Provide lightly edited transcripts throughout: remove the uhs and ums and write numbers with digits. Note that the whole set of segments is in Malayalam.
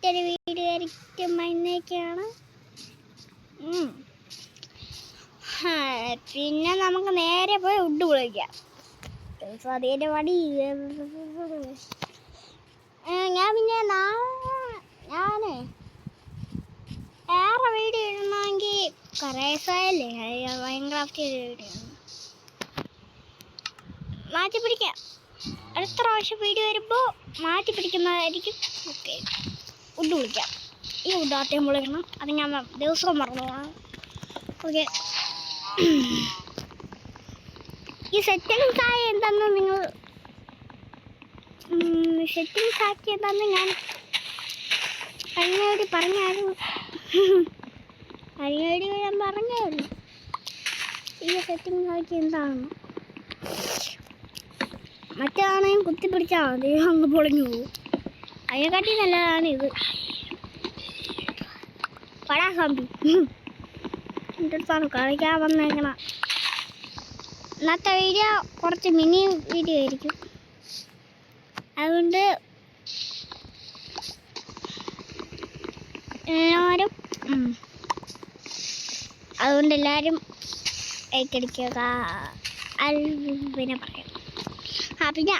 മറ്റൊരു വീഡിയോ ആയിരിക്കും എന്നൊക്കെയാണ്. പിന്നെ നമുക്ക് നേരെ പോയി ഫുഡ് വിളിക്കാം. അതിൻ്റെ വടി ഞാൻ പിന്നെ ഞാനേ വേറെ വീഡിയോ ഇടണമെങ്കിൽ കറേസായല്ലേ മൈൻക്രാഫ്റ്റ് വീഡിയോ മാറ്റി പിടിക്കാം. അടുത്ത പ്രാവശ്യം വീഡിയോ വരുമ്പോൾ മാറ്റി പിടിക്കുന്നതായിരിക്കും. ഓക്കെ, ഫുഡ് വിളിക്കാം. ഈ ഫുഡ് ആദ്യം വിളിക്കണം, അത് ഞാൻ ദിവസവും മറന്നു പോകണം. ഓക്കെ, ഈ സെറ്റിങ്സ് ആയ എന്താണെന്ന് നിങ്ങൾ സെറ്റിങ്സ് ആക്കി എന്താണെന്ന് ഞാൻ കഴിഞ്ഞ പറഞ്ഞായിരുന്നു. കഴിഞ്ഞ ഞാൻ പറഞ്ഞായിരുന്നു ഈ സെറ്റിങ്സ് ആക്കി എന്താണെന്ന്. മറ്റാണെങ്കിൽ കുത്തിപ്പിടിച്ചാൽ മതി, അങ്ങ് പൊളിഞ്ഞു പോകും. അതിനെക്കാട്ടി നല്ലതാണ് ഇത്. പടാ കമ്പി എൻ്റെ അടുത്താണ് കളിക്കാൻ വന്നേക്കണ. ഇന്നത്തെ വീഡിയോ കുറച്ച് മിനി വീഡിയോ ആയിരിക്കും. അതുകൊണ്ട് എല്ലാവരും ഏറ്റെടുക്കുക. പിന്നെ പറയാം. പിന്നെ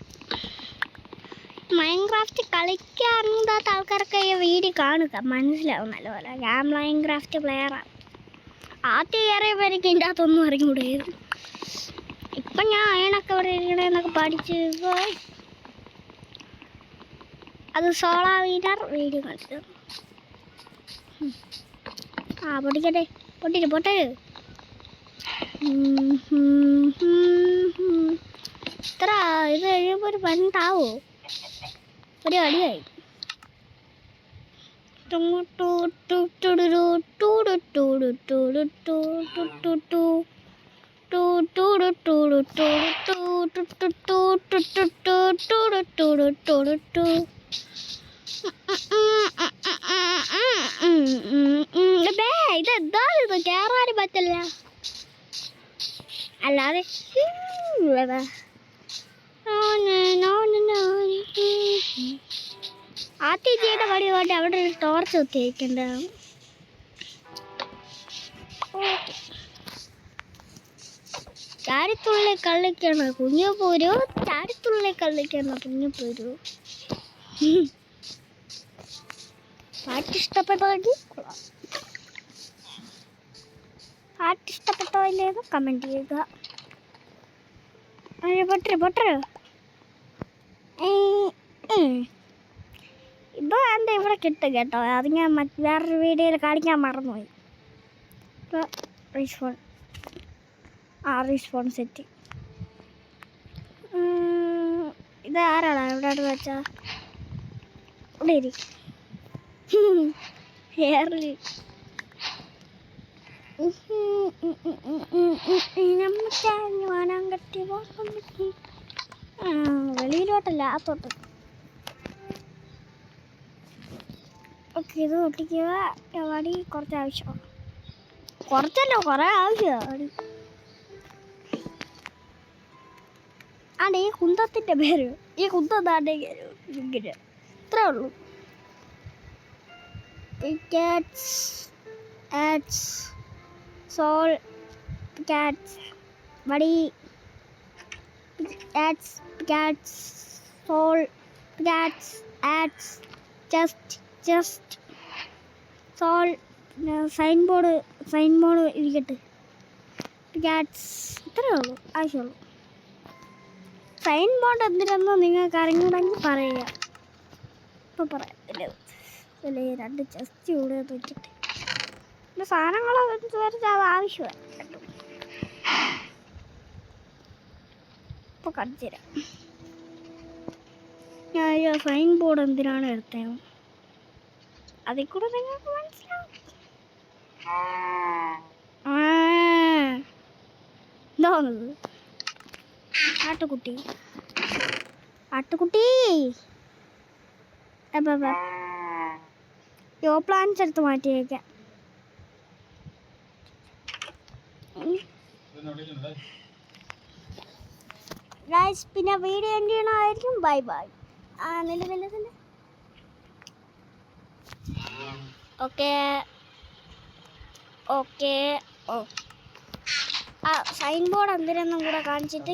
മൈൻക്രാഫ്റ്റ് കളിക്കാറുണ്ടാത്ത ആൾക്കാർക്ക് ഈ വീഡിയോ കാണുക, മനസ്സിലാവും നല്ലപോലെ. ഞാൻ മൈൻക്രാഫ്റ്റ് പ്ലെയറാണ്. ആദ്യം കയറിയപ്പോൾ എനിക്ക് ഇതിൻ്റെ അകത്തൊന്നും അറിഞ്ഞൂടായിരുന്നു. ഇപ്പം ഞാൻ അയണൊക്കെ ഇവിടെ ഇരിക്കണമെന്നൊക്കെ പഠിച്ച് പോയി. അത് സോളാ വീനർ വീഡിയോ കളിച്ചു. പൊട്ടിക്കട്ടെ, പൊട്ടേ. ഇത്ര ഇത് കഴിയുമ്പോൾ ഒരു പണ്ടാവോ? ഒരു അടിയായി. ഇതെന്താ ഇത് കയറാനും പറ്റില്ല. അല്ലാതെ ആദ്യം ചെയ്ത പടി കൊണ്ട് അവിടെ ഒരു ടോർച്ച് കുത്തിയിരിക്കണ്ടാവും. ചാടിത്തുള്ളിൽ കളിക്കണ കുഞ്ഞു പോരൂ, ചാടിത്തുള്ളിൽ കളിക്കണ കുഞ്ഞു പോരൂ. പാട്ട് ഇഷ്ടപ്പെട്ടോ ഇല്ലേന്ന് കമൻറ്റ് ചെയ്യുക. പൊട്ടര് ഇപ്പോൾ എന്താ ഇവിടെ കിട്ടും കേട്ടോ. അത് ഞാൻ വേറൊരു വീഡിയോയിൽ കാണിക്കാൻ മറന്നുപോയി. ഇപ്പോൾ റീസ്പോൺ സെറ്റ് ഇത് ആരാണ് എവിടെ വെച്ചാൽ ഇവിടെ ഇരിക്കും. വെളിയിലോട്ടല്ല അത്തോട്ട്. ഓക്കെ, ഇത് ഒട്ടിക്കുക. വടി കുറച്ച് ആവശ്യമാണ്. കുറച്ചല്ലോ, കുറേ ആവശ്യമാണ്. ആണ്ട് ഈ കുന്തത്തിൻ്റെ പേര്, ഈ കുന്തം താണ്ടേ ഇങ്ങനെ ഇത്രേ ഉള്ളൂ. സോൾ കാറ്റ്സ് വടി സോൾ കാറ്റ്സ് ജസ്റ്റ് സോൾ സൈൻ ബോർഡ് ഇരിക്കട്ടെ. കാറ്റ്സ് ഇത്രേ ഉള്ളൂ ആവശ്യമുള്ളൂ. സൈൻ ബോർഡ് എന്തിനെന്ന് നിങ്ങൾക്ക് അറിഞ്ഞൂടെങ്കിൽ പറയുക. ഇപ്പോൾ പറയാം. രണ്ട് ചെസ്റ്റ് ഇവിടെ വെച്ചിട്ട് പിന്നെ സാധനങ്ങളൊക്കെ വരച്ച് അത് ആവശ്യമാണ് കേട്ടോ. ഇപ്പോൾ കാണിച്ചു തരാം. ഞാൻ സൈൻ ബോർഡ് എന്തിനാണ് എടുത്തത് അതിൽ കൂടെ നിങ്ങൾക്ക് മനസ്സിലാവും. എന്താണത്? ആട്ടുകുട്ടി പ്ലാന്റ്സ് എടുത്ത് മാറ്റി വയ്ക്കാം. ഗൈസ്, പിന്നെ വീഡിയോ എൻഡ് ചെയ്യണമായിരിക്കും. ബൈ. നില ഓക്കെ ഓക്കെ. ഓ ആ സൈൻ ബോർഡ് എന്തിനൊന്നും കൂടെ കാണിച്ചിട്ട്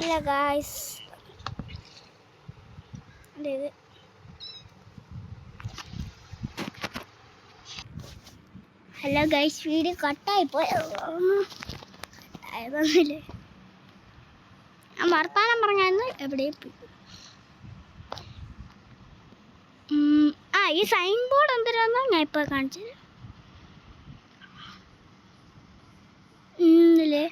ഇല്ല ഗായ്സ്. ഇത് ഹലോ ഗൈസ്, വീഡിയോ കട്ടായി പോയതൊന്നുമില്ലേ. ഞാൻ വർത്താനം പറഞ്ഞായിരുന്നു എവിടെയും പോയി. ആ ഈ സൈൻ ബോർഡ് എന്തിനാന്നോ ഞാൻ ഇപ്പോൾ കാണിച്ചത്. ഇല്ലേ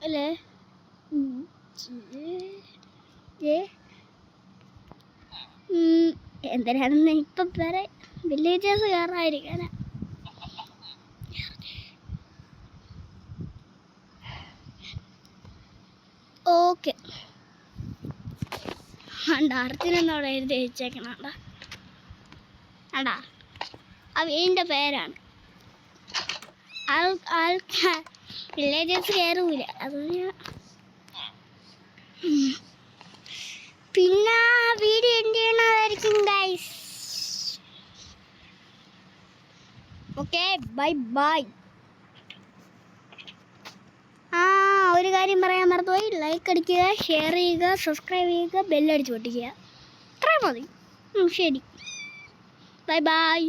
അല്ലേ എന്തിനാണെന്ന് ഇപ്പം വേറെ വില്ലേജേഴ്സ് കയറാതിരിക്കാനാ. ഓക്കെ അർത്തിനെന്നോടെ എഴുതി വെച്ചേക്കണ അടാ ആ വീടിൻ്റെ പേരാണ്. ആൾക്കാർ വില്ലേജേഴ്സ് കയറൂല. അത് പിന്നെ വീഡിയോ എന്ത് ചെയ്യണതായിരിക്കും ഗൈസ്. Okay bye bye. ഒരു കാര്യം പറയാൻ മറന്നുപോയി. ലൈക്ക് അടിക്കുക, ഷെയർ ചെയ്യുക, സബ്സ്ക്രൈബ് ചെയ്യുക, ബെല്ലടിച്ച് പൊട്ടിക്കുക. അത്രയും മതി. ശരി ബൈ ബൈ.